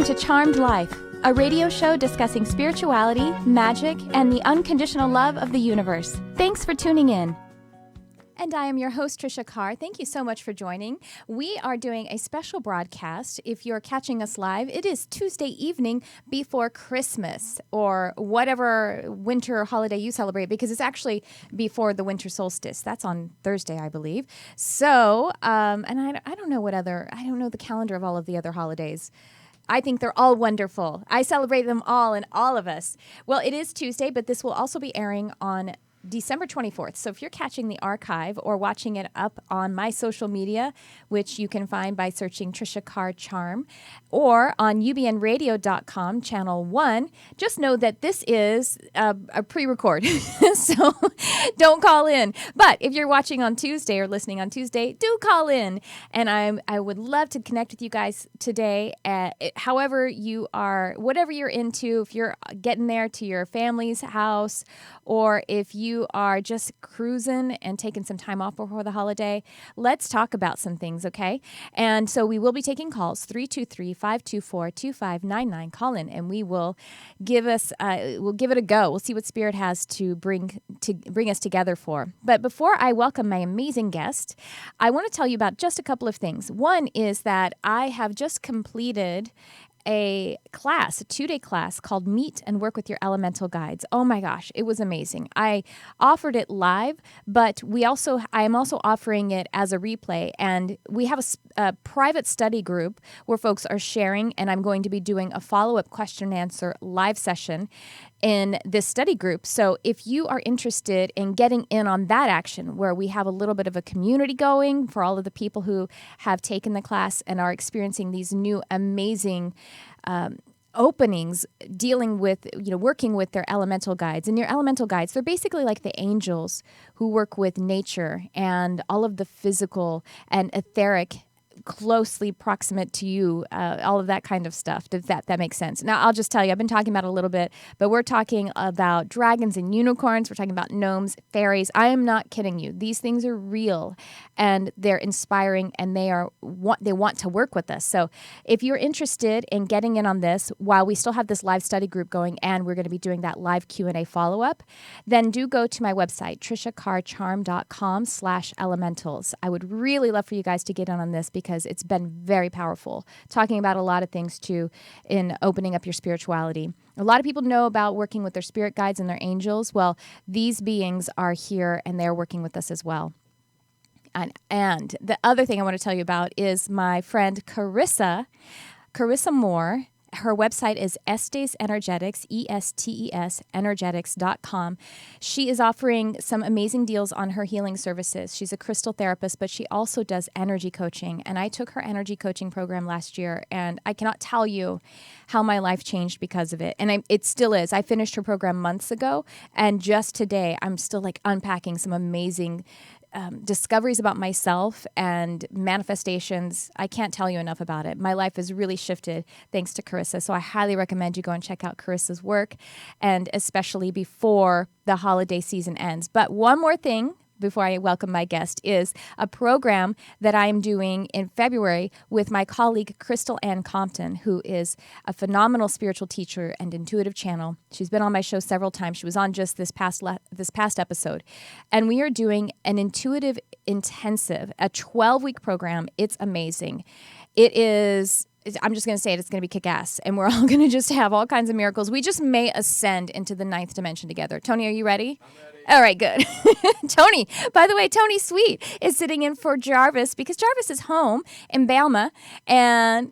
Welcome to Charmed Life, a radio show discussing spirituality, magic, and the unconditional love of the universe. Thanks for tuning in. And I am your host, Tricia Carr. Thank you so much for joining. We are doing a special broadcast. If you're catching us live, it is Tuesday evening before Christmas or whatever winter holiday you celebrate, because it's actually before the winter solstice. That's on Thursday, I believe. So, and I don't know I don't know the calendar of all of the other holidays. I think they're all wonderful. I celebrate them all and all of us. Well, it is Tuesday, but this will also be airing on December 24th. So if you're catching the archive or watching it up on my social media, which you can find by searching Tricia Carr Charm, or on ubnradio.com, channel 1, just know that this is a pre-record. So don't call in. But if you're watching on Tuesday or listening on Tuesday, do call in. And I would love to connect with you guys today. However you are, whatever you're into, if you're getting there to your family's house, or if you are just cruising and taking some time off before the holiday, let's talk about some things, okay? And so we will be taking calls, 323-524-2599. Call in, and we will we'll give it a go. We'll see what Spirit has to bring us together for. But before I welcome my amazing guest, I want to tell you about just a couple of things. One is that I have just completed a 2-day class called Meet and Work with Your Elemental Guides. Oh my gosh, it was amazing. I offered it live, but I am also offering it as a replay, and we have a private study group where folks are sharing, and I'm going to be doing a follow-up question and answer live session in this study group. So if you are interested in getting in on that action, where we have a little bit of a community going for all of the people who have taken the class and are experiencing these new amazing openings, dealing with, working with their elemental guides. And your elemental guides, they're basically like the angels who work with nature and all of the physical and etheric closely proximate to you, all of that kind of stuff. Does that makes sense? Now, I'll just tell you, I've been talking about it a little bit, but we're talking about dragons and unicorns. We're talking about gnomes, fairies. I am not kidding you. These things are real, and they're inspiring, and they want to work with us. So if you're interested in getting in on this while we still have this live study group going, and we're going to be doing that live Q&A follow-up, then do go to my website, triciacarcharm.com/elementals. I would really love for you guys to get in on this, because it's been very powerful, talking about a lot of things too in opening up your spirituality. A lot of people know about working with their spirit guides and their angels. Well, these beings are here, and they're working with us as well. And the other thing I want to tell you about is my friend Carissa Moore. Her website is Estes Energetics, ESTES, energetics.com. She is offering some amazing deals on her healing services. She's a crystal therapist, but she also does energy coaching. And I took her energy coaching program last year, and I cannot tell you how my life changed because of it. And it still is. I finished her program months ago, and just today I'm still unpacking some amazing discoveries about myself and manifestations. I can't tell you enough about it. My life has really shifted thanks to Carissa. So I highly recommend you go and check out Carissa's work, and especially before the holiday season ends. But one more thing before I welcome my guest is a program that I'm doing in February with my colleague Crystal Ann Compton, who is a phenomenal spiritual teacher and intuitive channel. She's been on my show several times. She was on just this past episode. And we are doing an intuitive intensive, a 12-week program. It's amazing. I'm just going to say it's going to be kick-ass, and we're all going to just have all kinds of miracles. We just may ascend into the 9th dimension together. Tony, are you ready? I'm ready. All right, good. Tony, by the way, Tony Sweet is sitting in for Jarvis, because Jarvis is home in Balma, and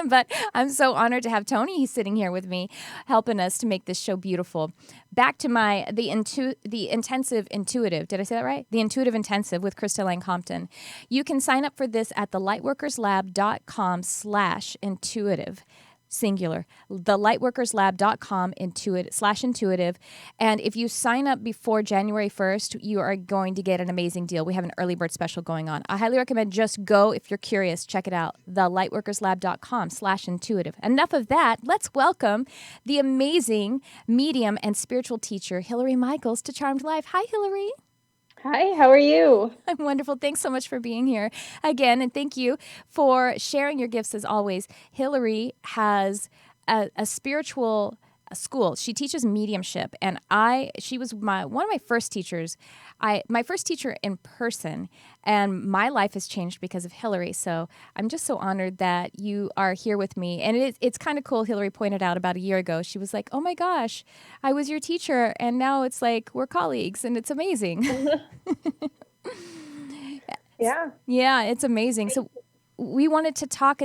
but I'm so honored to have Tony. He's sitting here with me, helping us to make this show beautiful. Back to the intensive intuitive. Did I say that right? The intuitive intensive with Crystal Ann Compton. You can sign up for this at thelightworkerslab.com/intuitive. Singular, thelightworkerslab.com/intuitive. And if you sign up before January 1st, you are going to get an amazing deal. We have an early bird special going on. I highly recommend just go if you're curious. Check it out, thelightworkerslab.com/intuitive. Enough of that. Let's welcome the amazing medium and spiritual teacher, Hillary Michaels, to Charmed Life. Hi, Hillary. Hi, how are you? I'm wonderful. Thanks so much for being here again. And thank you for sharing your gifts as always. Hillary has a spiritual school. She teaches mediumship. And she was one of my first teachers. My first teacher in person. And my life has changed because of Hillary. So I'm just so honored that you are here with me. And it's kind of cool. Hillary pointed out about a year ago, she was like, oh my gosh, I was your teacher. And now it's like we're colleagues. And it's amazing. Yeah. Yeah, it's amazing. So we wanted to talk.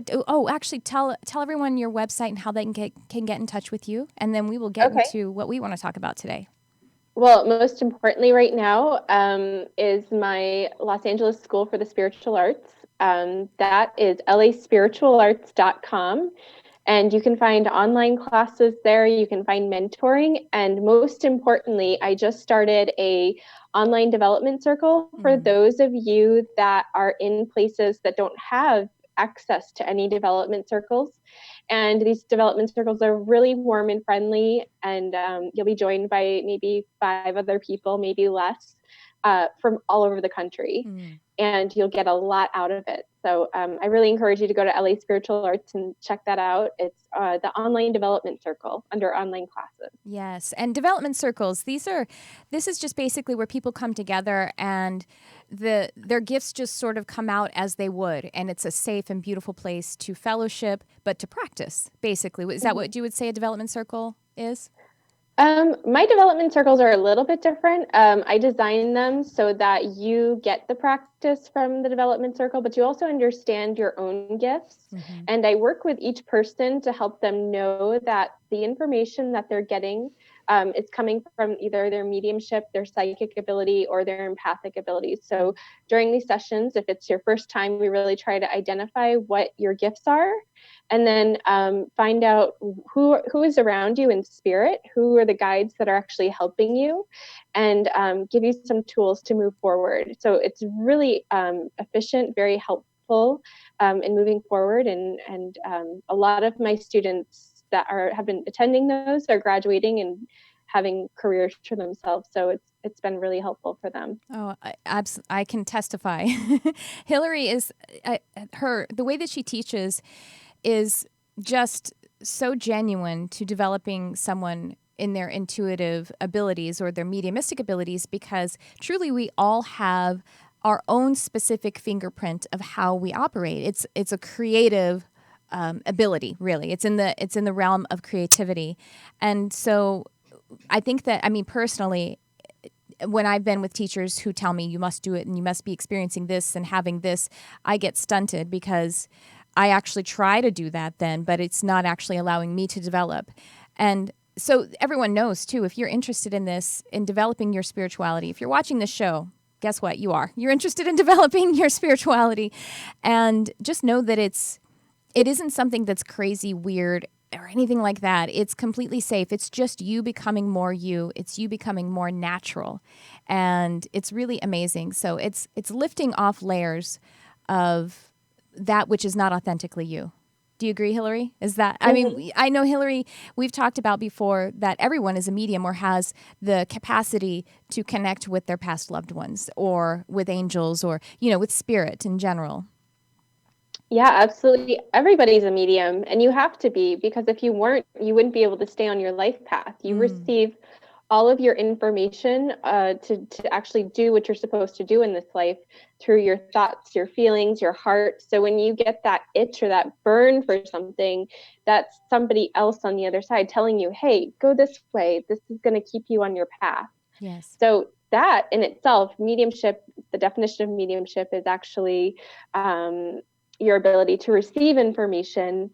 Actually, tell everyone your website and how they can get in touch with you, and then we will get Okay. into what we want to talk about today. Well, most importantly, right now is my Los Angeles School for the Spiritual Arts. That is laspiritualarts.com. And you can find online classes there. You can find mentoring. And most importantly, I just started a online development circle for Mm. those of you that are in places that don't have access to any development circles. And these development circles are really warm and friendly. And you'll be joined by maybe 5 other people, maybe less, from all over the country. Mm. And you'll get a lot out of it. So I really encourage you to go to LA Spiritual Arts and check that out. It's the online development circle under online classes. Yes, and development circles. This is just basically where people come together and their gifts just sort of come out as they would, and it's a safe and beautiful place to fellowship, but to practice. Basically, is that what you would say a development circle is? My development circles are a little bit different. I design them so that you get the practice from the development circle, but you also understand your own gifts. Mm-hmm. And I work with each person to help them know that the information that they're getting is coming from either their mediumship, their psychic ability, or their empathic abilities. So during these sessions, if it's your first time, we really try to identify what your gifts are, and then find out who is around you in spirit, who are the guides that are actually helping you, and give you some tools to move forward. So it's really efficient, very helpful in moving forward, and a lot of my students that have been attending those are graduating and having careers for themselves. So it's been really helpful for them. Oh, I can testify. Hillary is the way that she teaches is just so genuine to developing someone in their intuitive abilities or their mediumistic abilities, because truly we all have our own specific fingerprint of how we operate. It's a creative ability, really. It's in the realm of creativity, and so I think that, I mean, personally, when I've been with teachers who tell me you must do it and you must be experiencing this and having this, I get stunted because I actually try to do that then, but it's not actually allowing me to develop. And so everyone knows too, if you're interested in this, in developing your spirituality, if you're watching this show, guess what? You are. You're interested in developing your spirituality. And just know that it isn't something that's crazy, weird, or anything like that. It's completely safe. It's just you becoming more you. It's you becoming more natural. And it's really amazing. So it's lifting off layers of that which is not authentically you. Do you agree, Hillary? Is that, I mean, I know, Hillary, we've talked about before that everyone is a medium or has the capacity to connect with their past loved ones or with angels or, with spirit in general. Yeah, absolutely. Everybody's a medium, and you have to be, because if you weren't, you wouldn't be able to stay on your life path. You Mm. receive all of your information to actually do what you're supposed to do in this life through your thoughts, your feelings, your heart. So when you get that itch or that burn for something, that's somebody else on the other side telling you, hey, go this way. This is going to keep you on your path. Yes. So that in itself, mediumship, the definition of mediumship is actually your ability to receive information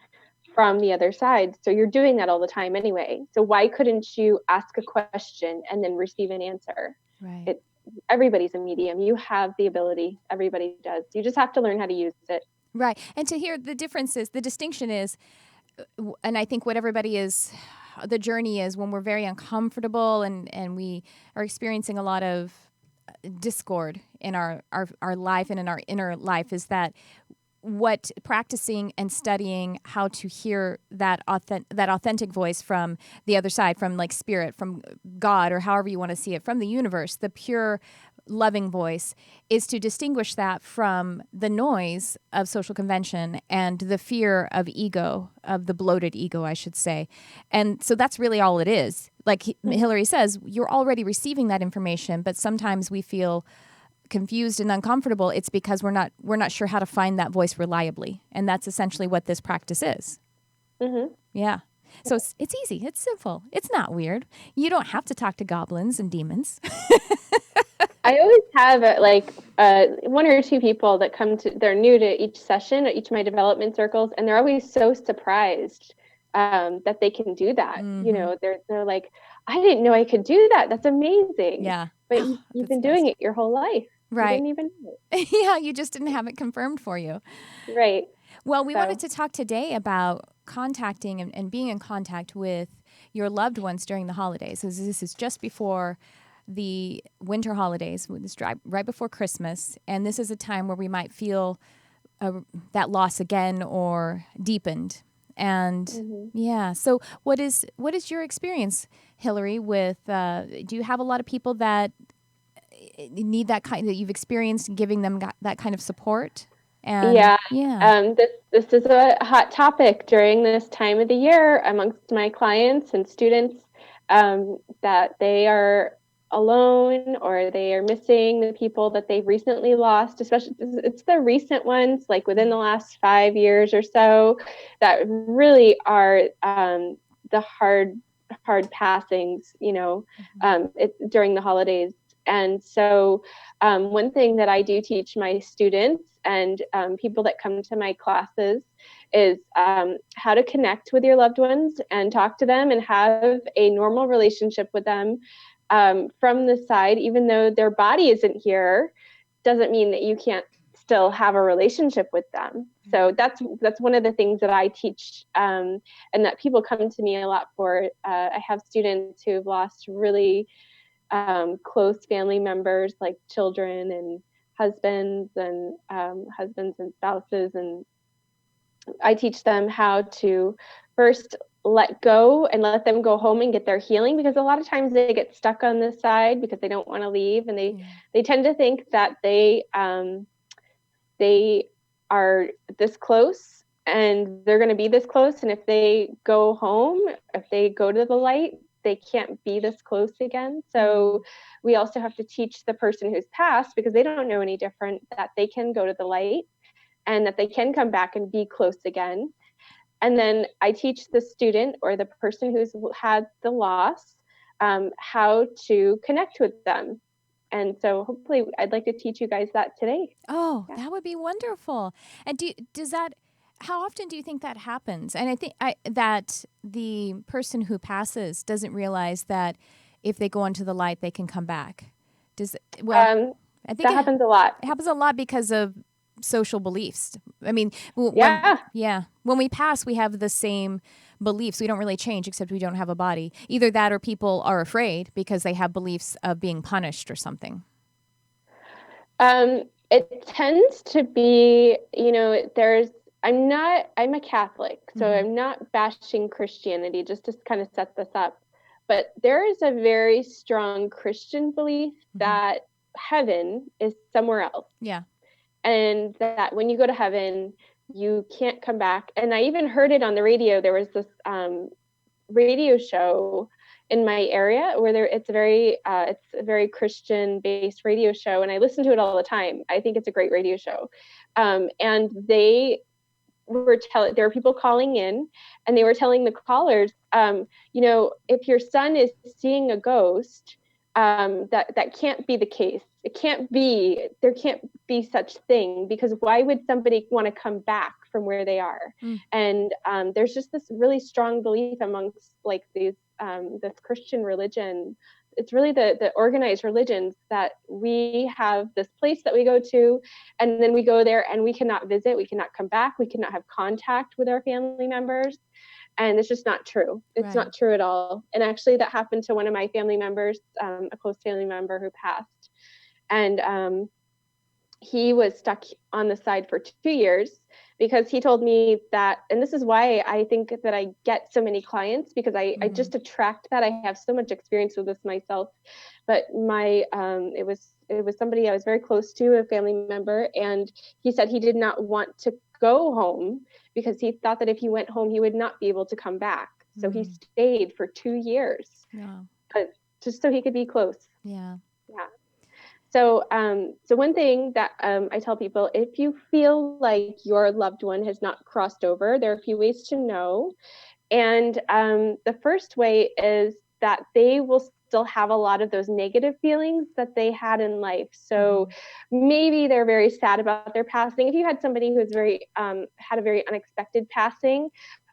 from the other side. So you're doing that all the time anyway. So why couldn't you ask a question and then receive an answer? Right. It, everybody's a medium. You have the ability. Everybody does. You just have to learn how to use it. Right. And to hear the differences, the distinction is, and I think what everybody is, the journey is when we're very uncomfortable and we are experiencing a lot of discord in our life and in our inner life, is that what practicing and studying how to hear that authentic voice from the other side, from like spirit, from God, or however you want to see it, from the universe, the pure loving voice is to distinguish that from the noise of social convention and the fear of ego, of the bloated ego, I should say. And so that's really all it is. Like Hillary says, you're already receiving that information, but sometimes we feel confused and uncomfortable. It's because we're not sure how to find that voice reliably. And that's essentially what this practice is. Mm-hmm. Yeah. So it's easy. It's simple. It's not weird. You don't have to talk to goblins and demons. I always have one or two people that they're new to each session, each of my development circles, and they're always so surprised that they can do that. Mm-hmm. You know, they're like, I didn't know I could do that. That's amazing. Yeah. But you've been doing it your whole life. Right. You didn't even know it. Yeah, you just didn't have it confirmed for you. Right. Well, we wanted to talk today about contacting and being in contact with your loved ones during the holidays. This is just before the winter holidays, right before Christmas, and this is a time where we might feel that loss again or deepened. And yeah, so what is your experience, Hillary? With do you have a lot of people that need that you've experienced giving them that kind of support? And yeah. This is a hot topic during this time of the year amongst my clients and students, that they are alone or they are missing the people that they've recently lost. Especially, it's the recent ones, like within the last 5 years or so, that really are the hard passings. You know, during the holidays. And so one thing that I do teach my students and people that come to my classes is how to connect with your loved ones and talk to them and have a normal relationship with them from the side. Even though their body isn't here, doesn't mean that you can't still have a relationship with them. So that's one of the things that I teach, and that people come to me a lot for. I have students who've lost really close family members, like children and husbands and spouses, and I teach them how to first let go and let them go home and get their healing, because a lot of times they get stuck on this side because they don't want to leave, and they tend to think that they are this close and they're going to be this close, and if they go home, if they go to the light, they can't be this close again. So we also have to teach the person who's passed, because they don't know any different, that they can go to the light and that they can come back and be close again. And then I teach the student or the person who's had the loss how to connect with them. And so hopefully I'd like to teach you guys that today. Oh, that would be wonderful. And how often do you think that happens? And I think that the person who passes doesn't realize that if they go into the light, they can come back. I think that happens a lot. It happens a lot because of social beliefs. I mean, when we pass, we have the same beliefs. We don't really change, except we don't have a body. Either that or people are afraid because they have beliefs of being punished or something. It tends to be, I'm a Catholic, so I'm not bashing Christianity, just to kind of set this up. But there is a very strong Christian belief that heaven is somewhere else. Yeah. And that when you go to heaven, you can't come back. And I even heard it on the radio. There was this radio show in my area where it's a very Christian-based radio show, and I listen to it all the time. I think it's a great radio show. And they there were people calling in, and they were telling the callers, if your son is seeing a ghost, that can't be the case. There can't be such thing, because why would somebody want to come back from where they are? And there's just this really strong belief amongst like this Christian religion. It's really the organized religions that we have this place that we go to, and then we go there and we cannot visit, we cannot come back, we cannot have contact with our family members. And it's just not true. It's not true at all. And actually that happened to one of my family members, a close family member who passed. And he was stuck on the side for 2 years because he told me that, and this is why I think that I get so many clients, because I just attract that. I have so much experience with this myself. But it was somebody I was very close to, a family member, and he said he did not want to go home because he thought that if he went home, he would not be able to come back. So he stayed for 2 years, just so he could be close. Yeah. Yeah. So, so one thing that I tell people, if you feel like your loved one has not crossed over, there are a few ways to know. And the first way is that they will still have a lot of those negative feelings that they had in life. So maybe they're very sad about their passing. If you had somebody who's very had a very unexpected passing,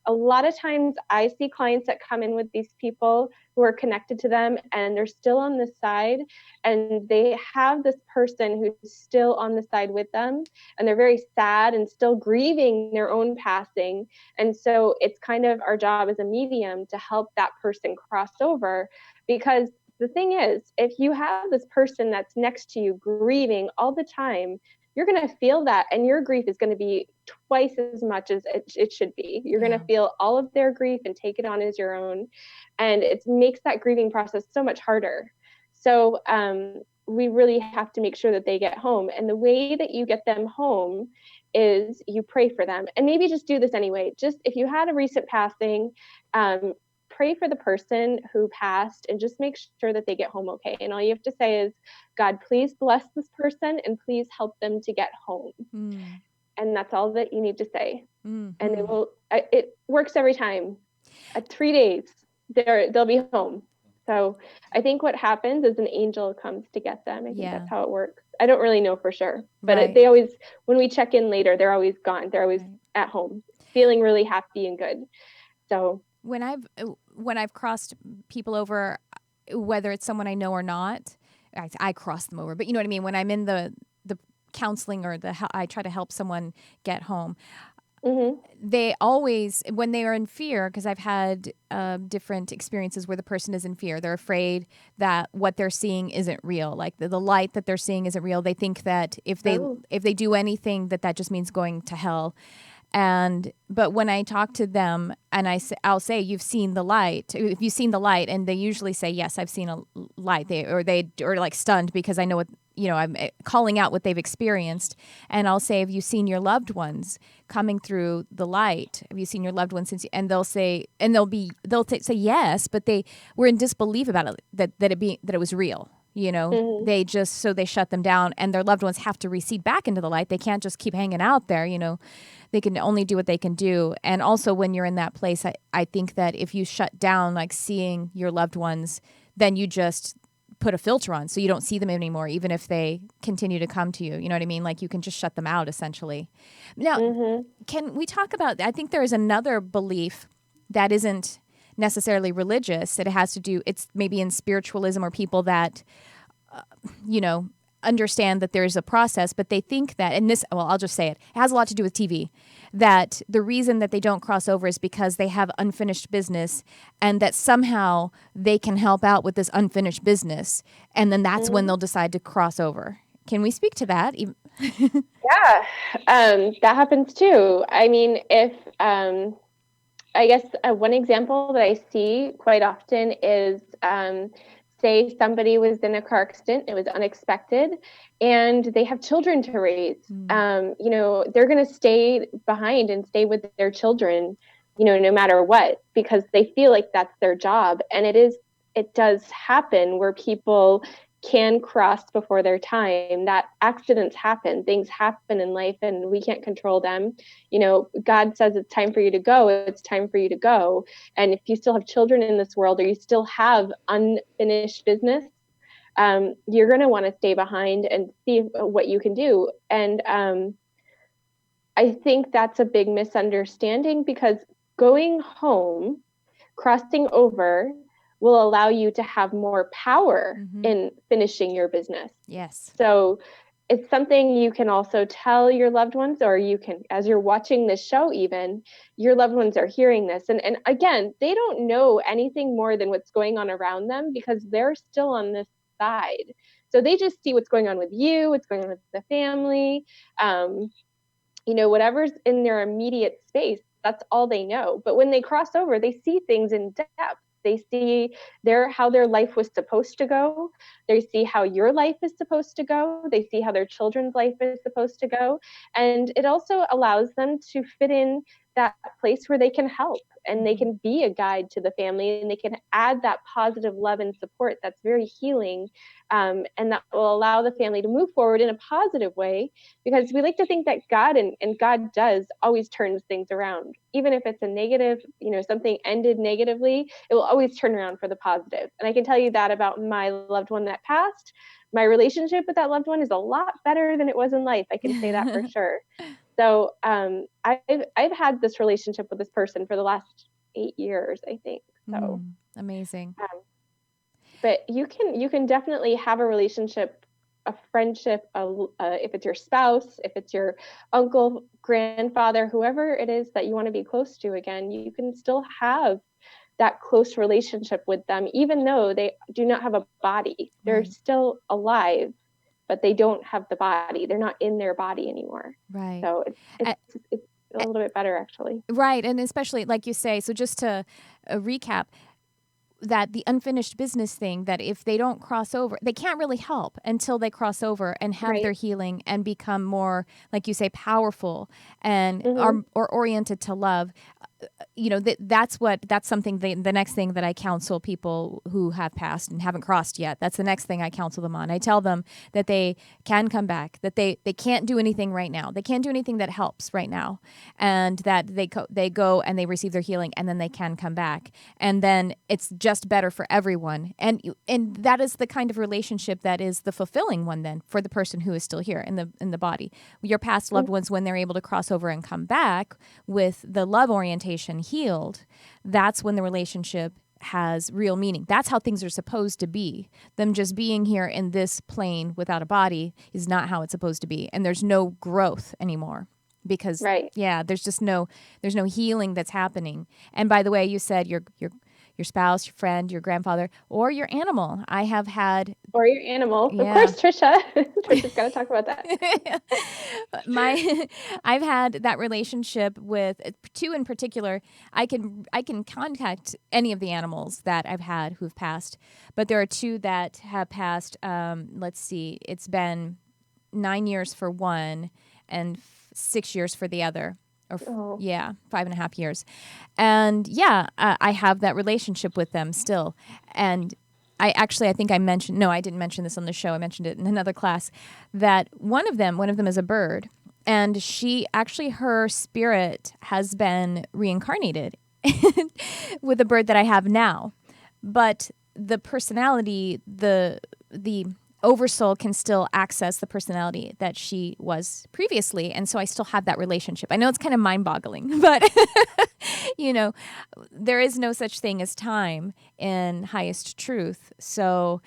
a lot of times I see clients that come in with these people who are connected to them and they're still on the side, and they have this person who's still on the side with them, and they're very sad and still grieving their own passing. And so it's kind of our job as a medium to help that person cross over, because the thing is, if you have this person that's next to you grieving all the time, you're going to feel that, and your grief is going to be twice as much as it should be. You're going to feel all of their grief and take it on as your own, and it makes that grieving process so much harder. So we really have to make sure that they get home, and the way that you get them home is you pray for them. And maybe just do this anyway. Just if you had a recent passing, pray for the person who passed and just make sure that they get home okay. And all you have to say is, God, please bless this person and please help them to get home. And that's all that you need to say. And it works every time. At 3 days, they'll be home. So I think what happens is an angel comes to get them. I think that's how it works. I don't really know for sure, but they always, when we check in later, they're always gone. They're always at home, feeling really happy and good. So when I've crossed people over, whether it's someone I know or not, I cross them over. But you know what I mean? When I'm in the counseling or I try to help someone get home, they always, when they are in fear, because I've had different experiences where the person is in fear. They're afraid that what they're seeing isn't real. Like the light that they're seeing isn't real. They think that if they do anything, that just means going to hell. But when I talk to them and I'll say, you've seen the light. If you've seen the light, and they usually say, yes, I've seen a light. They are like stunned because I know what, I'm calling out what they've experienced. And I'll say, have you seen your loved ones coming through the light? Have you seen your loved ones since? And they'll say, and they'll say yes, but they were in disbelief about it, that it was real. They shut them down, and their loved ones have to recede back into the light. They can't just keep hanging out there. They can only do what they can do. And also when you're in that place, I think that if you shut down, like seeing your loved ones, then you just put a filter on, so you don't see them anymore, even if they continue to come to you. You know what I mean? Like you can just shut them out, essentially. Now, can we talk about, I think there is another belief that isn't necessarily religious. It has to do, it's maybe in spiritualism, or people that, understand that there's a process, but they think that, and this, well, I'll just say it has a lot to do with TV, that the reason that they don't cross over is because they have unfinished business, and that somehow they can help out with this unfinished business, and then that's when they'll decide to cross over. Can we speak to that? Yeah, that happens too. I mean, if I guess one example that I see quite often is, say somebody was in a car accident, it was unexpected, and they have children to raise. They're going to stay behind and stay with their children, no matter what, because they feel like that's their job. And it does happen where people can cross before their time, that accidents happen, things happen in life, and we can't control them. God says it's time for you to go, it's time for you to go. And if you still have children in this world, or you still have unfinished business, you're going to want to stay behind and see what you can do. And I think that's a big misunderstanding, because going home, crossing over, will allow you to have more power in finishing your business. Yes. So it's something you can also tell your loved ones, or you can, as you're watching this show, even your loved ones are hearing this. And again, they don't know anything more than what's going on around them, because they're still on this side. So they just see what's going on with you, what's going on with the family. whatever's in their immediate space, that's all they know. But when they cross over, they see things in depth. They see how their life was supposed to go. They see how your life is supposed to go. They see how their children's life is supposed to go. And it also allows them to fit in that place where they can help and they can be a guide to the family, and they can add that positive love and support that's very healing, and that will allow the family to move forward in a positive way, because we like to think that God, and God does, always turns things around. Even if it's a negative, something ended negatively, it will always turn around for the positive. And I can tell you that about my loved one that passed. My relationship with that loved one is a lot better than it was in life. I can say that for sure. So I've had this relationship with this person for the last 8 years, I think. So amazing. But you can definitely have a relationship, a friendship, if it's your spouse, if it's your uncle, grandfather, whoever it is that you want to be close to again, you can still have that close relationship with them, even though they do not have a body. They're still alive, but they don't have the body. They're not in their body anymore. Right. So it's a little bit better, actually. Right. And especially, like you say, so just to recap, that the unfinished business thing, that if they don't cross over, they can't really help until they cross over and have their healing and become more, like you say, powerful and are oriented to love. That's something, the next thing that I counsel people who have passed and haven't crossed yet. That's the next thing I counsel them on. I tell them that they can come back, that they can't do anything right now. They can't do anything that helps right now, and that they go and they receive their healing, and then they can come back. And then it's just better for everyone. And that is the kind of relationship that is the fulfilling one then for the person who is still here in the body. Your past loved ones, when they're able to cross over and come back with the love orientation healed, that's when the relationship has real meaning. That's how things are supposed to be. Them just being here in this plane without a body is not how it's supposed to be. And there's no growth anymore because there's no healing that's happening. And by the way, you said your spouse, your friend, your grandfather, or your animal. I have had... Or your animal. Yeah. Of course, Tricia. Tricia's got to talk about that. I've had that relationship with two in particular. I can contact any of the animals that I've had who've passed, but there are two that have passed. Let's see. It's been 9 years for one and 6 years for the other. 5.5 years. And I have that relationship with them still. And I think I mentioned, no, I didn't mention this on the show. I mentioned it in another class, that one of them is a bird. And her spirit has been reincarnated with a bird that I have now. But the personality, the Oversoul can still access the personality that she was previously, and so I still have that relationship. I know it's kind of mind-boggling, but there is no such thing as time in highest truth. So,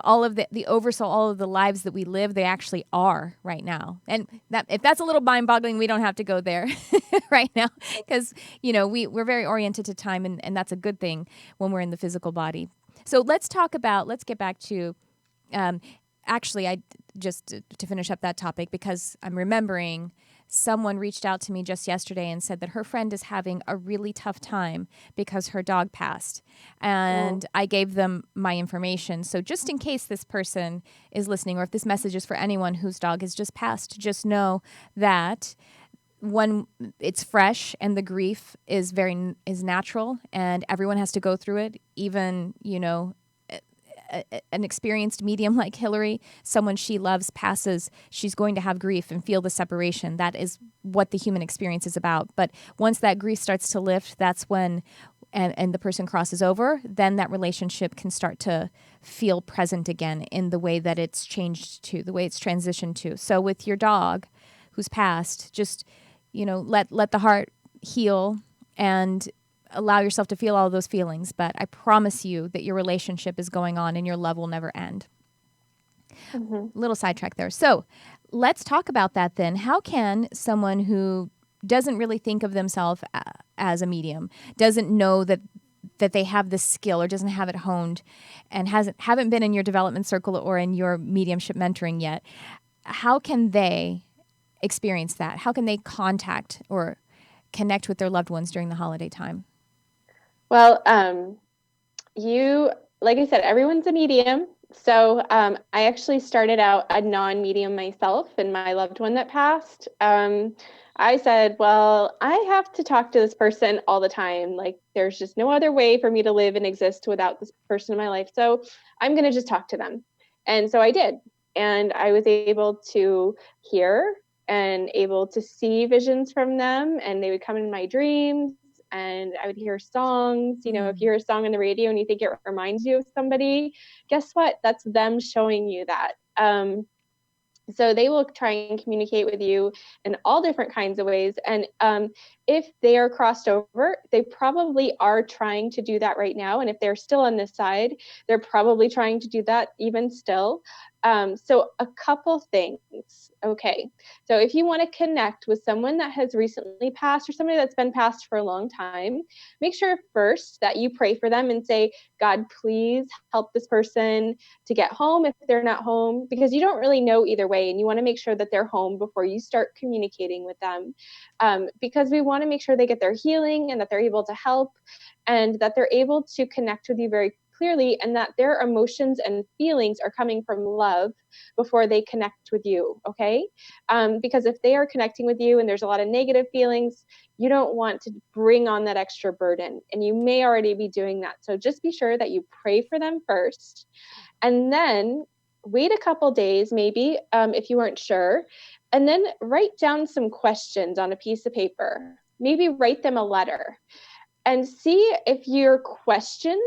all of the Oversoul, all of the lives that we live, they actually are right now. And that, if that's a little mind-boggling, we don't have to go there right now, because we're very oriented to time, and that's a good thing when we're in the physical body. So let's get back to. Actually, I just to finish up that topic, because I'm remembering someone reached out to me just yesterday and said that her friend is having a really tough time because her dog passed. And I gave them my information. So just in case this person is listening, or if this message is for anyone whose dog has just passed, just know that when it's fresh and the grief is natural, and everyone has to go through it, even, an experienced medium like Hillary, someone she loves passes, she's going to have grief and feel the separation. That is what the human experience is about. But once that grief starts to lift, that's when, and the person crosses over, then that relationship can start to feel present again in the way that it's changed to, the way it's transitioned to. So with your dog who's passed, just, let the heart heal and allow yourself to feel all those feelings, but I promise you that your relationship is going on and your love will never end. Little sidetrack there. So let's talk about that then. How can someone who doesn't really think of themselves as a medium, doesn't know that they have this skill or doesn't have it honed, and haven't been in your development circle or in your mediumship mentoring yet, how can they experience that? How can they contact or connect with their loved ones during the holiday time? Well, like I said, everyone's a medium. So I actually started out a non-medium myself and my loved one that passed. I said, well, I have to talk to this person all the time. Like, there's just no other way for me to live and exist without this person in my life. So I'm going to just talk to them. And so I did. And I was able to hear and able to see visions from them. And they would come in my dreams and I would hear songs. You know, if you hear a song on the radio and you think it reminds you of somebody, guess what? That's them showing you that. So they will try and communicate with you in all different kinds of ways. And if they are crossed over, they probably are trying to do that right now. And if they're still on this side, they're probably trying to do that even still. So a couple things. Okay. So if you want to connect with someone that has recently passed or somebody that's been passed for a long time, make sure first that you pray for them and say, God, please help this person to get home if they're not home, because you don't really know either way. And you want to make sure that they're home before you start communicating with them, because we want to make sure they get their healing and that they're able to help and that they're able to connect with you very clearly and that their emotions and feelings are coming from love before they connect with you. Okay. Because if they are connecting with you and there's a lot of negative feelings, you don't want to bring on that extra burden, and you may already be doing that. So just be sure that you pray for them first, and then wait a couple days, maybe, if you weren't sure, and then write down some questions on a piece of paper. Maybe write them a letter and see if your questions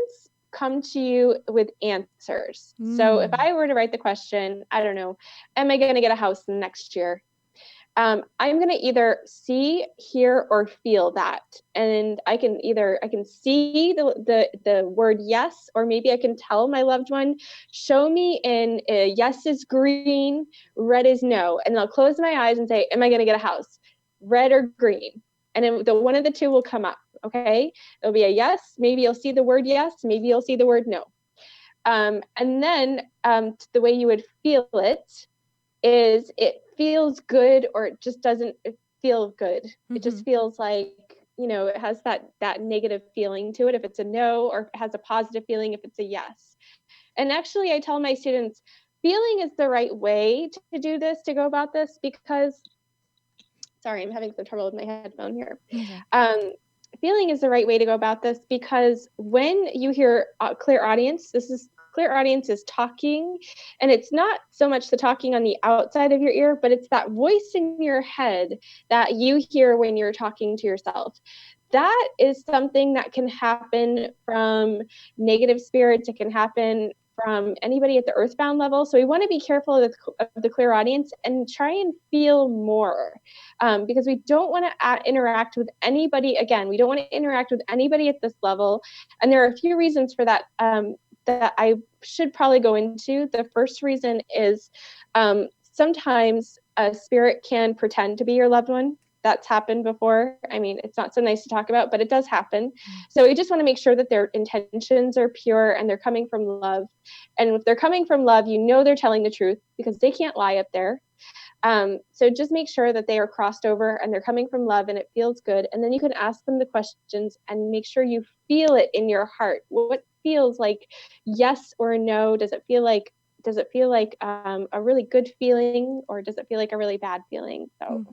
come to you with answers. So if I were to write the question, I don't know, am I going to get a house next year? I'm going to either see, hear, or feel that. And I can see the word yes, or maybe I can tell my loved one, show me in yes is green, red is no. And I'll close my eyes and say, am I going to get a house? Red or green? And then one of the two will come up. Okay. It'll be a yes. Maybe you'll see the word yes. Maybe you'll see the word no. And then the way you would feel it is it feels good or it just doesn't feel good. Mm-hmm. It just feels like, you know, it has that negative feeling to it if it's a no, or it has a positive feeling if it's a yes. And actually, I tell my students, feeling is the right way to do this, to go about this, because, sorry, I'm having some trouble with my headphone here. Okay. Feeling is the right way to go about this, because when you hear clear audience, clear audience is talking, and it's not so much the talking on the outside of your ear, but it's that voice in your head that you hear when you're talking to yourself. That is something that can happen from negative spirits. It can happen from anybody at the earthbound level. So we want to be careful of the clear audience and try and feel more, because we don't want to interact with anybody. Again, we don't want to interact with anybody at this level. And there are a few reasons for that that I should probably go into. The first reason is sometimes a spirit can pretend to be your loved one. That's happened before. I mean, it's not so nice to talk about, but it does happen. So we just want to make sure that their intentions are pure and they're coming from love. And if they're coming from love, you know they're telling the truth, because they can't lie up there. So just make sure that they are crossed over and they're coming from love and it feels good. And then you can ask them the questions and make sure you feel it in your heart. What feels like yes or no? Does it feel like a really good feeling, or does it feel like a really bad feeling? So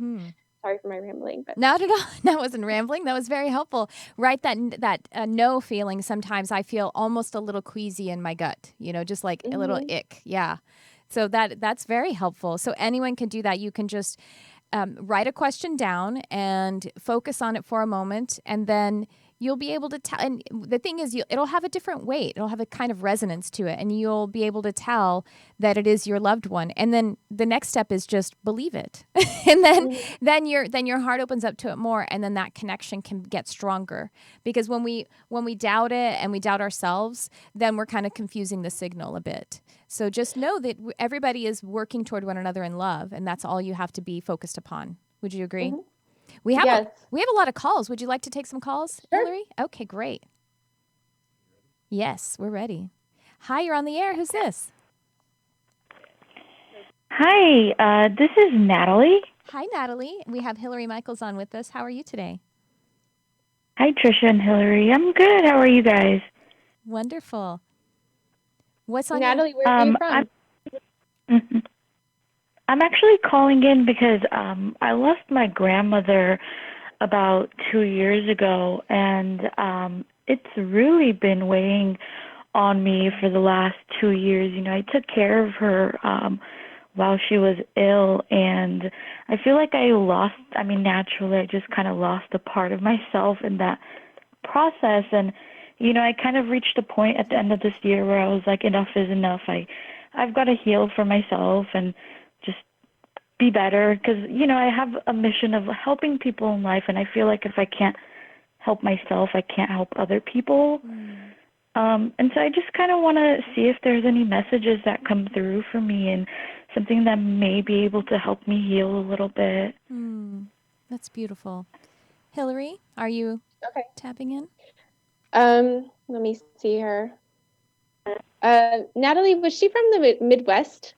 sorry for my rambling, but not at all. That wasn't rambling. That was very helpful. Right, that no feeling. Sometimes I feel almost a little queasy in my gut. You know, just like a little ick. Yeah. So that's very helpful. So anyone can do that. You can just write a question down and focus on it for a moment, and then you'll be able to tell. And the thing is, it'll have a different weight. It'll have a kind of resonance to it, and you'll be able to tell that it is your loved one. And then the next step is just believe it, and then your heart opens up to it more, and then that connection can get stronger. Because when we doubt it and we doubt ourselves, then we're kind of confusing the signal a bit. So just know that everybody is working toward one another in love, and that's all you have to be focused upon. Would you agree? Mm-hmm. We have a lot of calls. Would you like to take some calls, sure. Hillary? Okay, great. Yes, we're ready. Hi, you're on the air. Who's this? Hi, this is Natalie. Hi, Natalie. We have Hillary Michaels on with us. How are you today? Hi, Tricia and Hillary. I'm good. How are you guys? Wonderful. What's on your... Natalie, where are you from? Mhm. I'm actually calling in because I lost my grandmother about 2 years ago, and it's really been weighing on me for the last 2 years. You know, I took care of her while she was ill, and I feel like naturally, I just kind of lost a part of myself in that process. And I kind of reached a point at the end of this year where I was like, enough is enough. I've got to heal for myself and just be better, because I have a mission of helping people in life, and I feel like if I can't help myself, I can't help other people. And so I just kind of want to see if there's any messages that come through for me, and something that may be able to help me heal a little bit. That's beautiful. Hillary, are you Okay. tapping in? Let me see her. Natalie, was she from the Midwest?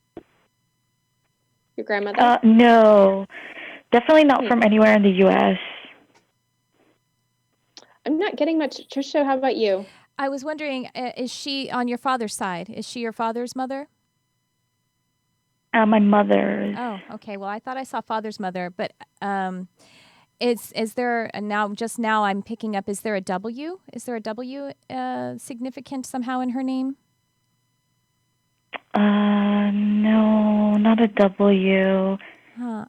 Your grandmother? No, definitely not from anywhere in the U.S. I'm not getting much. Tricia, how about you? I was wondering, is she on your father's side? Is she your father's mother? My mother's. Oh, okay. Well, I thought I saw father's mother, but is there now I'm picking up? Is there a W? Is there a W significant somehow in her name? No, not a W.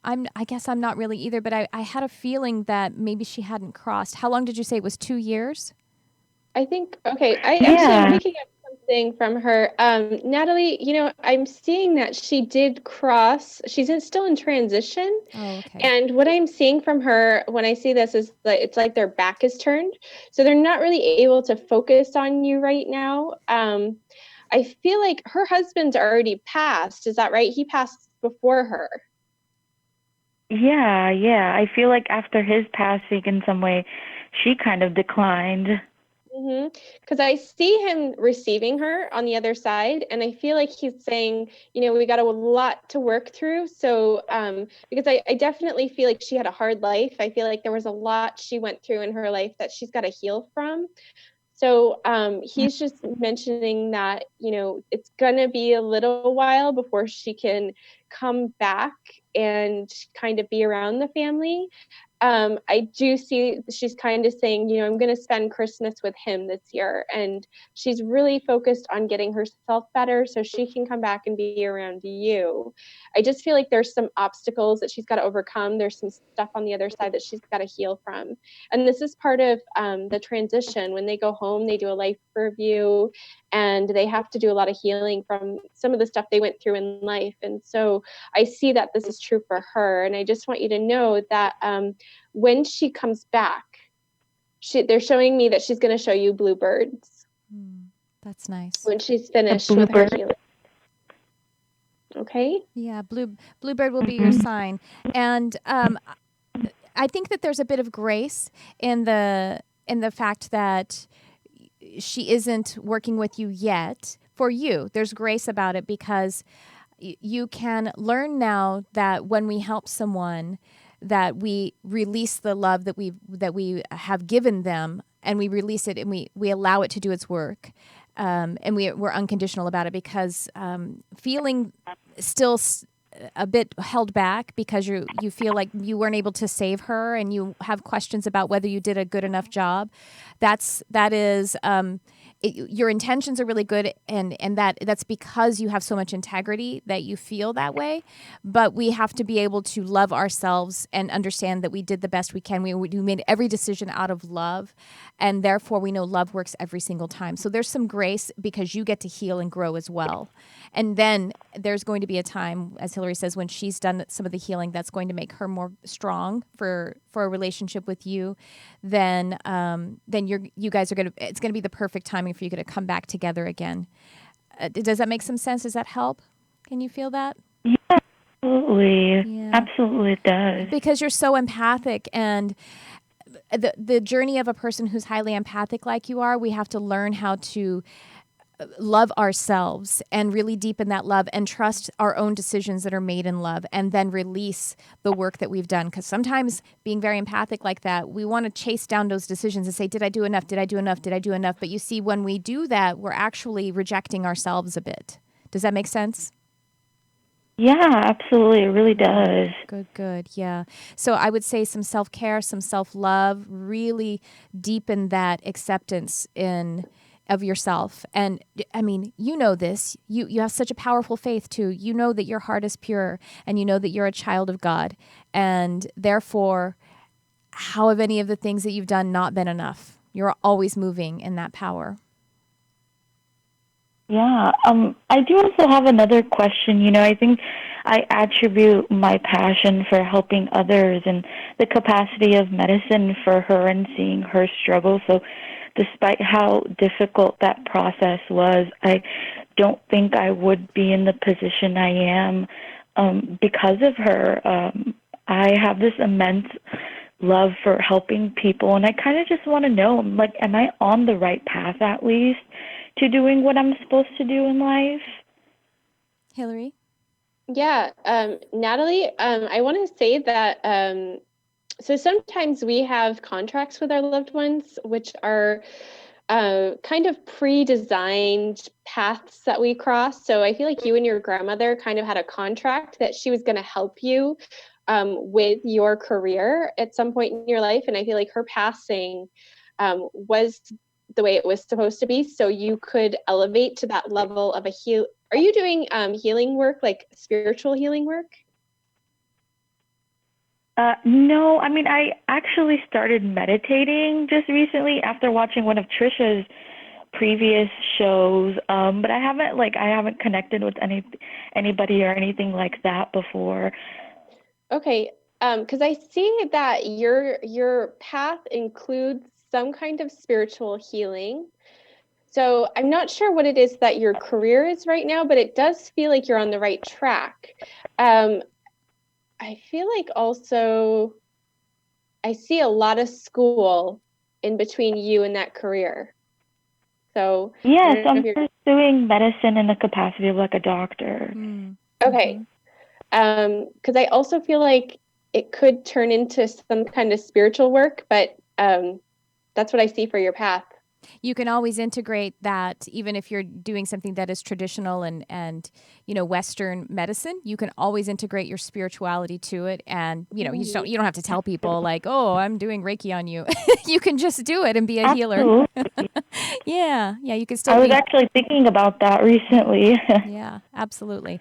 I guess I'm not really either, but I had a feeling that maybe she hadn't crossed. How long did you say it was? 2 years? I think, okay, I'm Yeah. picking up something from her. Natalie, I'm seeing that she did cross. Still in transition. Oh, okay. And what I'm seeing from her when I see this is that it's like their back is turned. So they're not really able to focus on you right now. I feel like her husband's already passed. Is that right? He passed before her. Yeah. I feel like after his passing, in some way, she kind of declined. Because I see him receiving her on the other side, and I feel like he's saying, we got a lot to work through. So, because I definitely feel like she had a hard life. I feel like there was a lot she went through in her life that she's got to heal from. So he's just mentioning that, it's going to be a little while before she can come back and kind of be around the family. I do see she's kind of saying, I'm going to spend Christmas with him this year. And she's really focused on getting herself better so she can come back and be around you. I just feel like there's some obstacles that she's got to overcome. There's some stuff on the other side that she's got to heal from. And this is part of the transition. When they go home, they do a life review, and they have to do a lot of healing from some of the stuff they went through in life. And so I see that this is true for her. And I just want you to know that when she comes back, they're showing me that she's going to show you bluebirds. That's nice. When she's finished with her healing. Okay? Yeah, bluebird will be your sign. And I think that there's a bit of grace in the fact that she isn't working with you yet. For you, there's grace about it, because you can learn now that when we help someone, that we release the love that we have given them, and we release it, and we allow it to do its work, and we're unconditional about it, because feeling still a bit held back because you feel like you weren't able to save her, and you have questions about whether you did a good enough job. That is your intentions are really good, and that's because you have so much integrity that you feel that way. But we have to be able to love ourselves and understand that we did the best we can. We made every decision out of love, and therefore we know love works every single time. So there's some grace, because you get to heal and grow as well. And then there's going to be a time, as Hillary says, when she's done some of the healing, that's going to make her more strong for a relationship with you. Then you guys are it's going to be the perfect timing for you to come back together again. Does that make some sense? Does that help? Can you feel that? Yeah, absolutely. Yeah. Absolutely, it does. Because you're so empathic, and the journey of a person who's highly empathic like you are, we have to learn how to love ourselves and really deepen that love and trust our own decisions that are made in love, and then release the work that we've done. Because sometimes being very empathic like that, we want to chase down those decisions and say, did I do enough? Did I do enough? Did I do enough? But you see, when we do that, we're actually rejecting ourselves a bit. Does that make sense? Yeah, absolutely. It really does. Good. Yeah. So I would say some self-care, some self-love, really deepen that acceptance of yourself. And I mean, you know this. You have such a powerful faith too. You know that your heart is pure, and you know that you're a child of God. And therefore, how have any of the things that you've done not been enough? You're always moving in that power. Yeah. I do also have another question. I think I attribute my passion for helping others and the capacity of medicine for her and seeing her struggle. So despite how difficult that process was, I don't think I would be in the position I am because of her. I have this immense love for helping people, and I kind of just want to know, like, am I on the right path at least to doing what I'm supposed to do in life? Hillary? Yeah, Natalie, I want to say that so sometimes we have contracts with our loved ones, which are kind of pre-designed paths that we cross. So I feel like you and your grandmother kind of had a contract that she was going to help you with your career at some point in your life. And I feel like her passing was the way it was supposed to be, so you could elevate to that level of a heal. Are you doing healing work, like spiritual healing work? No, I mean, I actually started meditating just recently after watching one of Tricia's previous shows, but I haven't connected with anybody or anything like that before. Okay, because I see that your path includes some kind of spiritual healing. So I'm not sure what it is that your career is right now, but it does feel like you're on the right track. I feel like also I see a lot of school in between you and that career. So Yes, I'm pursuing medicine in the capacity of like a doctor. Okay. Because I also feel like it could turn into some kind of spiritual work, but that's what I see for your path. You can always integrate that, even if you're doing something that is traditional and Western medicine. You can always integrate your spirituality to it, and you don't have to tell people like, oh, I'm doing Reiki on you. You can just do it and be a healer. Yeah, you can still. I was actually thinking about that recently. Yeah, absolutely.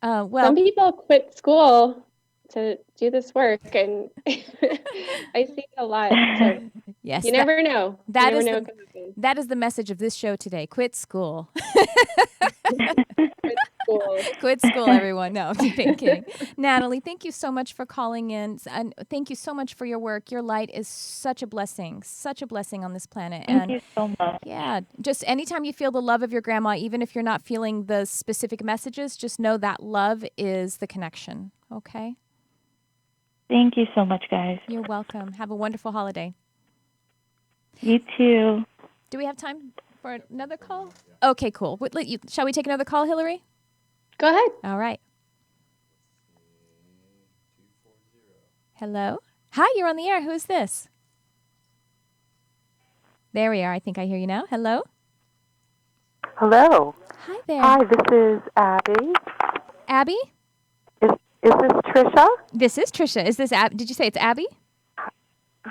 Some people quit school to do this work, and I see it a lot. So yes, you never know. That is the message of this show today. Quit school. Quit school. Quit school, everyone. No, I'm kidding. Natalie, thank you so much for calling in, and thank you so much for your work. Your light is such a blessing on this planet. Thank you so much. Yeah, just anytime you feel the love of your grandma, even if you're not feeling the specific messages, just know that love is the connection. Okay? Thank you so much, guys. You're welcome. Have a wonderful holiday. You too. Do we have time for another call? Okay, cool. Shall we take another call, Hillary? Go ahead. All right. Hello? Hi, you're on the air. Who is this? There we are. I think I hear you now. Hello? Hello. Hi there. Hi, this is Abby. Abby? Is this Tricia? This is Tricia. Is this Did you say it's Abby?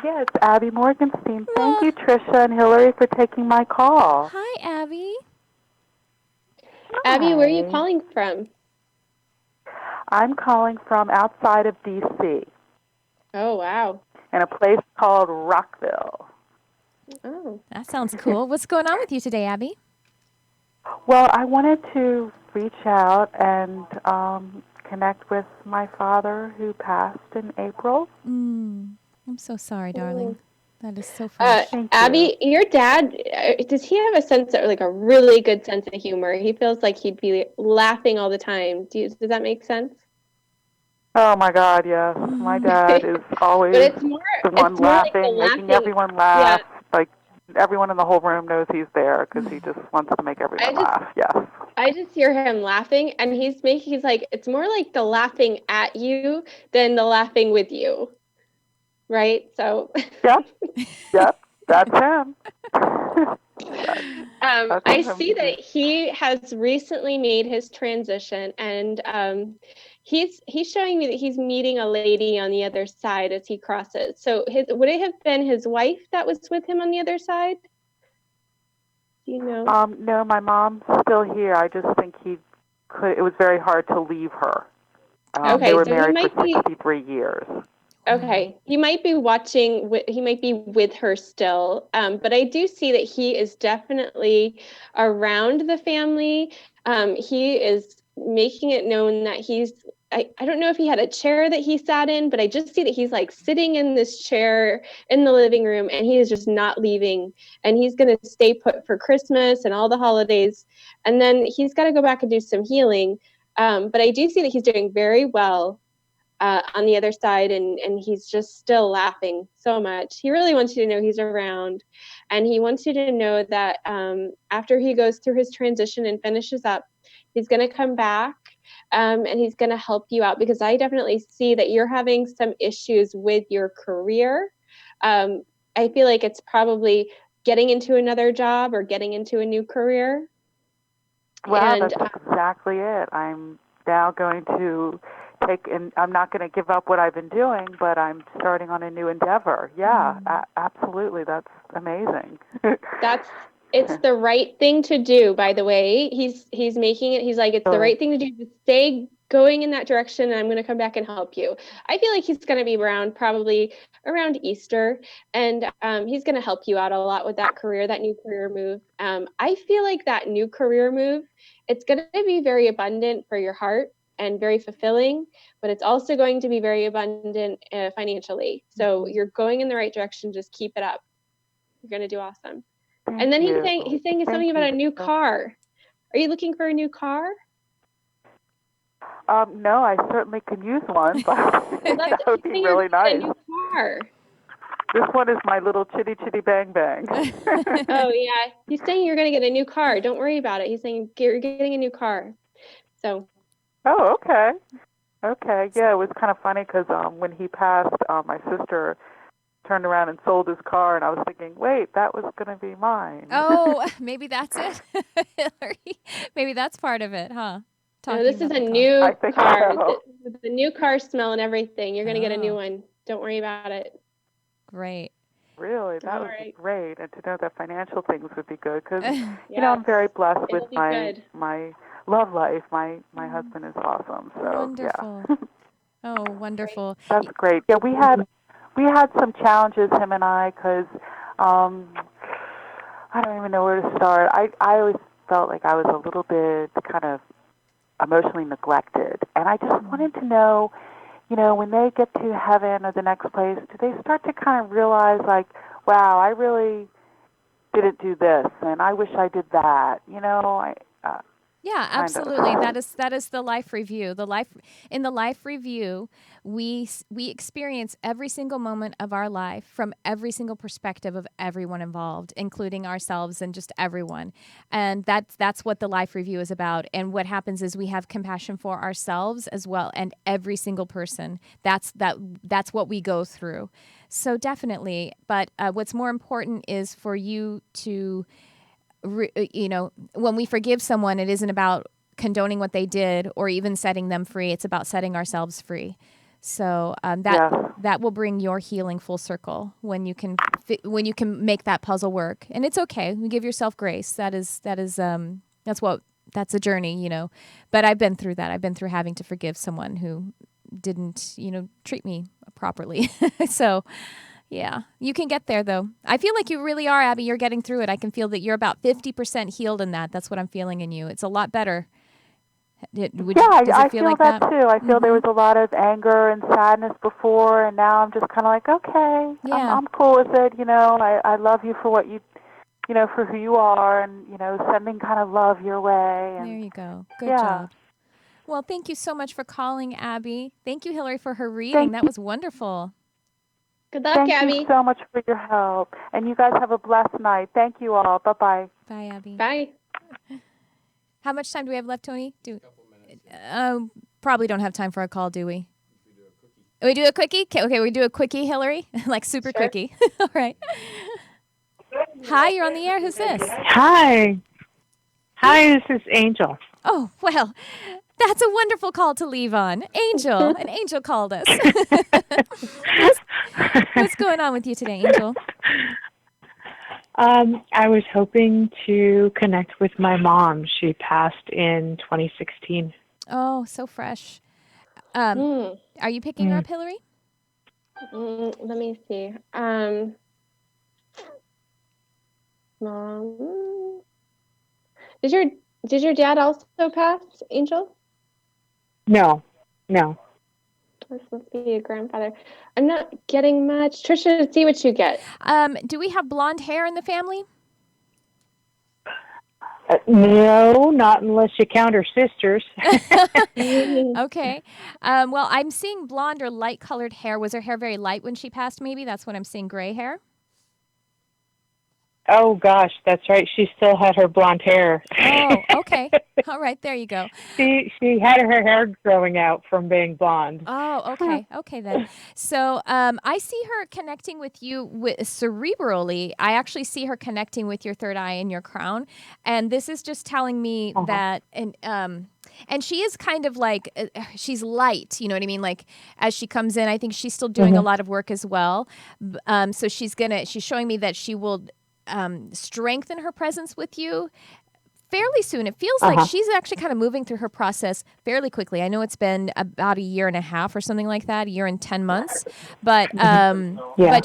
Yeah, it's Abby Morgenstein. Thank you, Tricia and Hillary, for taking my call. Hi, Abby. Hi. Abby, where are you calling from? I'm calling from outside of D.C. Oh, wow. In a place called Rockville. Oh. That sounds cool. What's going on with you today, Abby? Well, I wanted to reach out and connect with my father who passed in April. I'm so sorry, darling. That is so funny. Abby, your dad, does he have a sense of, like, a really good sense of humor? He feels like he'd be laughing all the time. Does that make sense? Oh my God, yes. My dad is always the one laughing, making everyone laugh. Yeah. Like, everyone in the whole room knows he's there because he just wants to make everyone laugh. Yes. I just hear him laughing, and he's like, it's more like the laughing at you than the laughing with you, right? So. Yep, that's him. I see that he has recently made his transition, and he's showing me that he's meeting a lady on the other side as he crosses. So would it have been his wife that was with him on the other side? Do you know? No, my mom's still here. I just think it was very hard to leave her. Okay, they were so married for 63 years. Okay, he might be he might be with her still, but I do see that he is definitely around the family. He is making it known that I don't know if he had a chair that he sat in, but I just see that he's like sitting in this chair in the living room, and he is just not leaving, and he's going to stay put for Christmas and all the holidays, and then he's got to go back and do some healing. But I do see that he's doing very well on the other side, and he's just still laughing so much. He really wants you to know he's around, and he wants you to know that after he goes through his transition and finishes up, he's going to come back, and he's going to help you out, because I definitely see that you're having some issues with your career. I feel like it's probably getting into another job or getting into a new career. Well, that's exactly it. I'm now going to I'm not going to give up what I've been doing, but I'm starting on a new endeavor. Yeah, absolutely. That's amazing. It's the right thing to do, by the way. He's making it, he's like, it's the right thing to do to stay going in that direction, and I'm going to come back and help you. I feel like he's going to be around probably around Easter, and he's going to help you out a lot with that new career move. I feel like that new career move, it's going to be very abundant for your heart and very fulfilling, but it's also going to be very abundant financially. So you're going in the right direction. Just keep it up. You're going to do awesome. And then he's saying something about a new car. Are you looking for a new car? No, I certainly could use one, but that would be really nice. A new car. This one is my little chitty chitty bang bang. Oh yeah, he's saying you're going to get a new car. Don't worry about it. He's saying you're getting a new car. So. Oh, okay. Okay, yeah, it was kind of funny because when he passed, my sister turned around and sold his car, and I was thinking, wait, that was going to be mine. Oh, maybe that's it, Hillary. Maybe that's part of it, huh? No, this is a new car. So. The new car smell and everything. You're going to get a new one. Don't worry about it. Great. Really, that would be great. And to know that financial things would be good because, you know, I'm very blessed with my love life. My husband is awesome. So, wonderful. Yeah. Oh, wonderful. That's great. Yeah, we had some challenges, him and I, because I don't even know where to start. I always felt like I was a little bit kind of emotionally neglected. And I just wanted to know, you know, when they get to heaven or the next place, do they start to kind of realize, like, wow, I really didn't do this, and I wish I did that. You know, yeah, absolutely. That is the life review. In the life review, we experience every single moment of our life from every single perspective of everyone involved, including ourselves and just everyone. And that's what the life review is about. And what happens is we have compassion for ourselves as well, and every single person. That's what we go through. So definitely. But what's more important is for you to. You know, when we forgive someone, it isn't about condoning what they did or even setting them free. It's about setting ourselves free. So that will bring your healing full circle when you can make that puzzle work. And it's okay. You give yourself grace. That's a journey, you know. But I've been through that. I've been through having to forgive someone who didn't, you know, treat me properly. So. Yeah, you can get there, though. I feel like you really are, Abby. You're getting through it. I can feel that you're about 50% healed in that. That's what I'm feeling in you. It's a lot better. I feel like that too. I feel there was a lot of anger and sadness before, and now I'm just kind of like, okay, I'm cool with it. You know, I love you for what you know, for who you are, and, you know, sending kind of love your way. And, there you go. Good job. Well, thank you so much for calling, Abby. Thank you, Hillary, for her reading. That was wonderful. Good luck, Thank Abby. you so much for your help. And you guys have a blessed night. Thank you all. Bye-bye. Bye, Abby. Bye. How much time do we have left, Tony? Probably don't have time for a call, do we? We do a quickie? Okay, we do a quickie, Hillary? Like super Sure. quickie. All right. Hi, you're on the air. Who's this? Hi. Hi, this is Angel. Oh, well, that's a wonderful call to leave on. Angel. An angel called us. What's going on with you today, Angel? I was hoping to connect with my mom. She passed in 2016. Oh, so fresh. Are you picking her up, Hillary? Let me see. Mom. Did your dad also pass, Angel? No. This must be a grandfather. I'm not getting much. Tricia, see what you get. Do we have blonde hair in the family? No, not unless you count her sisters. Okay. Well, I'm seeing blonde or light-colored hair. Was her hair very light when she passed, maybe? That's what I'm seeing, gray hair? Oh, gosh, that's right. She still had her blonde hair. Oh, okay. All right, there you go. She had her hair growing out from being blonde. Oh, okay. Okay, then. So I see her connecting with you cerebrally. I actually see her connecting with your third eye and your crown. And this is just telling me that... And she is kind of like, she's light, you know what I mean? Like, as she comes in, I think she's still doing a lot of work as well. So she's showing me that she will strengthen her presence with you fairly soon. It feels like she's actually kind of moving through her process fairly quickly. I know it's been about 1.5 years or something like that, 1 year and 10 months, but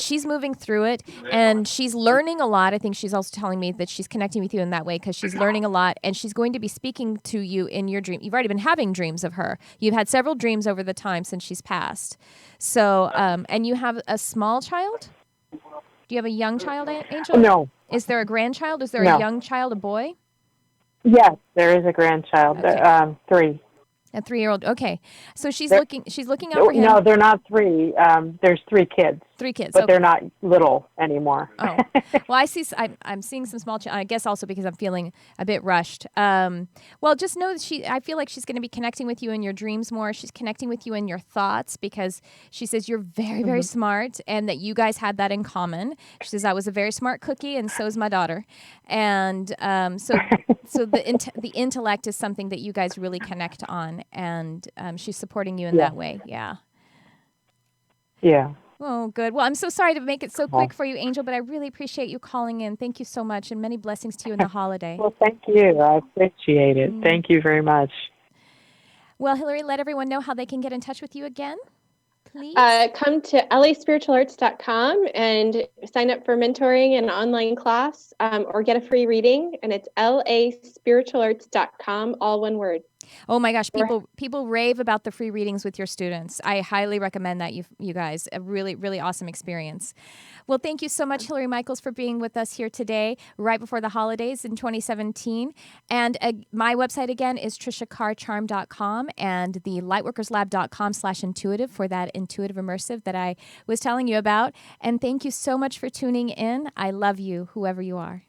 she's moving through it and she's learning a lot. I think she's also telling me that she's connecting with you in that way because she's learning a lot and she's going to be speaking to you in your dream. You've already been having dreams of her. You've had several dreams over the time since she's passed. So, and you have a small child? Do you have a young child, Angel? No. Is there a grandchild? Is there No. a young child, a boy? Yes, there is a grandchild. Okay. 3. A 3-year-old. Okay. So she's looking out for him. No, they're not 3. There's 3 kids. 3 kids. But Okay. they're not little anymore. Oh, well, I'm seeing some small. I guess also because I'm feeling a bit rushed. Well, just know that I feel like she's going to be connecting with you in your dreams more. She's connecting with you in your thoughts because she says you're very, very smart and that you guys had that in common. She says I was a very smart cookie and so is my daughter, and so the intellect is something that you guys really connect on, and she's supporting you in that way. Yeah. Yeah. Oh, good. Well, I'm so sorry to make it so quick for you, Angel, but I really appreciate you calling in. Thank you so much, and many blessings to you in the holiday. Well, thank you. I appreciate it. Thank you very much. Well, Hillary, let everyone know how they can get in touch with you again, please. Come to laspiritualarts.com and sign up for mentoring and online class or get a free reading. And it's laspiritualarts.com, all one word. Oh my gosh, people rave about the free readings with your students. I highly recommend that, you guys. A really, really awesome experience. Well, thank you so much, Hillary Michaels, for being with us here today, right before the holidays in 2017. And my website, again, is triciacarcharm.com and the lightworkerslab.com/intuitive for that intuitive immersive that I was telling you about. And thank you so much for tuning in. I love you, whoever you are.